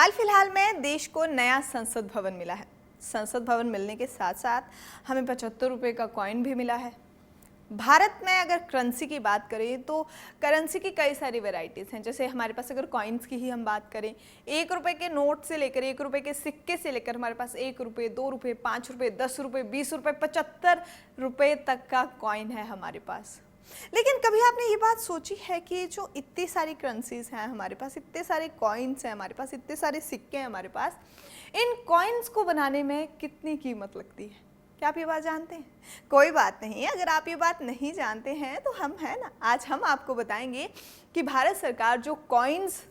हाल फिलहाल में देश को नया संसद भवन मिला है। संसद भवन मिलने के साथ साथ हमें 75 रुपये का कॉइन भी मिला है। भारत में अगर करेंसी की बात करें तो करेंसी की कई सारी वैरायटीज़ हैं। जैसे हमारे पास अगर कॉइन्स की ही हम बात करें, 1 रुपये के नोट से लेकर 1 रुपये के सिक्के से लेकर हमारे पास 1 रुपये, 2 रुपये, 5 रुपये, 10 रुपये, 20 रुपये, 75 रुपये तक का कॉइन है हमारे पास। लेकिन कभी आपने ये बात सोची है कि जो इतनी सारी करेंसीज हैं हमारे पास, इतने सारे कॉइन्स हैं हमारे पास, इतने सारे सिक्के हैं हमारे पास, इन कॉइन्स को बनाने में कितनी कीमत लगती है? क्या आप ये बात जानते हैं? कोई बात नहीं, अगर आप ये बात नहीं जानते हैं तो हम है ना, आज हम आपको बताएंगे कि भारत सरकार जो कॉइन्स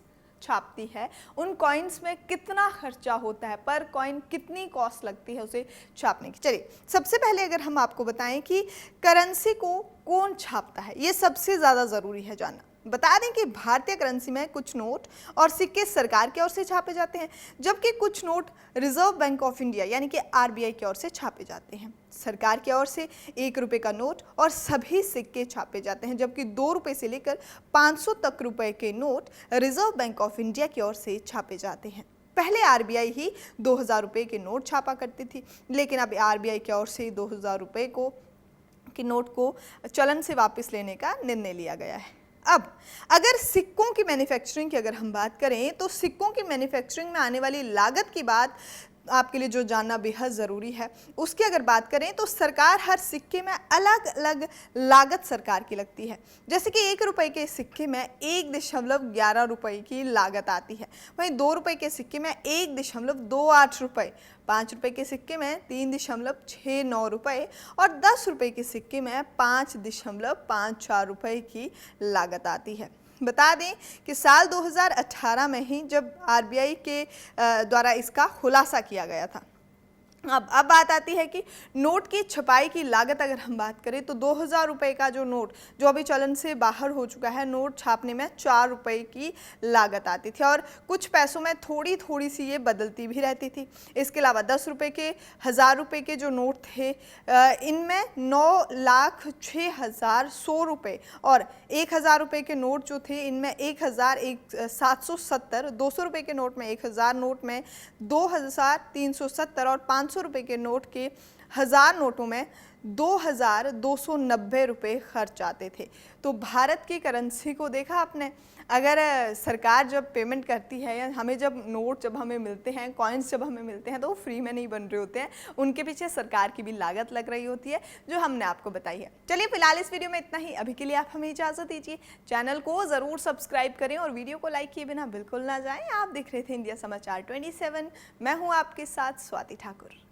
छापती है उन कॉइन्स में कितना खर्चा होता है, पर कॉइन कितनी कॉस्ट लगती है उसे छापने की। चलिए, सबसे पहले अगर हम आपको बताएं कि करेंसी को कौन छापता है, ये सबसे ज़्यादा ज़रूरी है जानना। बता दें कि भारतीय करेंसी में कुछ नोट और सिक्के सरकार की ओर से छापे जाते हैं, जबकि कुछ note reserve bank of India यानी कि आरबीआई की ओर से छापे जाते हैं। सरकार की ओर से 1 रुपये का नोट और सभी सिक्के छापे जाते हैं, जबकि 2 रुपये से लेकर 500 तक रुपए के note reserve bank of India की ओर से छापे जाते हैं। पहले आरबीआई ही 2000 रुपये के नोट छापा करती थी, लेकिन अब आरबीआई की ओर से 2000 रुपये के नोट को चलन से वापस लेने का निर्णय लिया गया है। अब अगर सिक्कों की मैन्युफैक्चरिंग की अगर हम बात करें तो सिक्कों की मैन्युफैक्चरिंग में आने वाली लागत की बात आपके लिए जो जानना बेहद ज़रूरी है, उसकी अगर बात करें तो सरकार हर सिक्के में अलग अलग लागत सरकार की लगती है। जैसे कि 1 रुपये के सिक्के में 1.11 रुपये की लागत आती है, वहीं 2 रुपये के सिक्के में 1.28 रुपये, 5 रुपये के सिक्के में 3.69 रुपये और 10 रुपये के सिक्के में 5.54 रुपये की लागत आती है। बता दें कि साल 2018 में ही जब आरबीआई के द्वारा इसका खुलासा किया गया था। अब बात आती है कि नोट की छपाई की लागत अगर हम बात करें तो 2000 रुपये का जो नोट जो अभी चलन से बाहर हो चुका है, नोट छापने में 4 रुपये की लागत आती थी और कुछ पैसों में थोड़ी सी ये बदलती भी रहती थी। इसके अलावा 10 रुपये के, 1000 रुपये के जो नोट थे इनमें 9,06,100 रुपये और 1000 रुपये के नोट जो थे इनमें 1770, 200 रुपये के नोट में 1000 नोट में 2370 और 500 रुपये के नोट के 1000 नोटों में 2290 रुपये खर्च आते थे। तो भारत की करेंसी को देखा आपने, अगर सरकार जब पेमेंट करती है या हमें जब नोट जब हमें मिलते हैं, कॉइन्स जब हमें मिलते हैं तो वो फ्री में नहीं बन रहे होते हैं, उनके पीछे सरकार की भी लागत लग रही होती है जो हमने आपको बताई है। चलिए फिलहाल इस वीडियो में इतना ही, अभी के लिए आप हमें इजाज़त दीजिए। चैनल को ज़रूर सब्सक्राइब करें और वीडियो को लाइक किए बिना बिल्कुल ना जाएँ। आप देख रहे थे इंडिया समाचार 27, मैं हूँ आपके साथ स्वाति ठाकुर।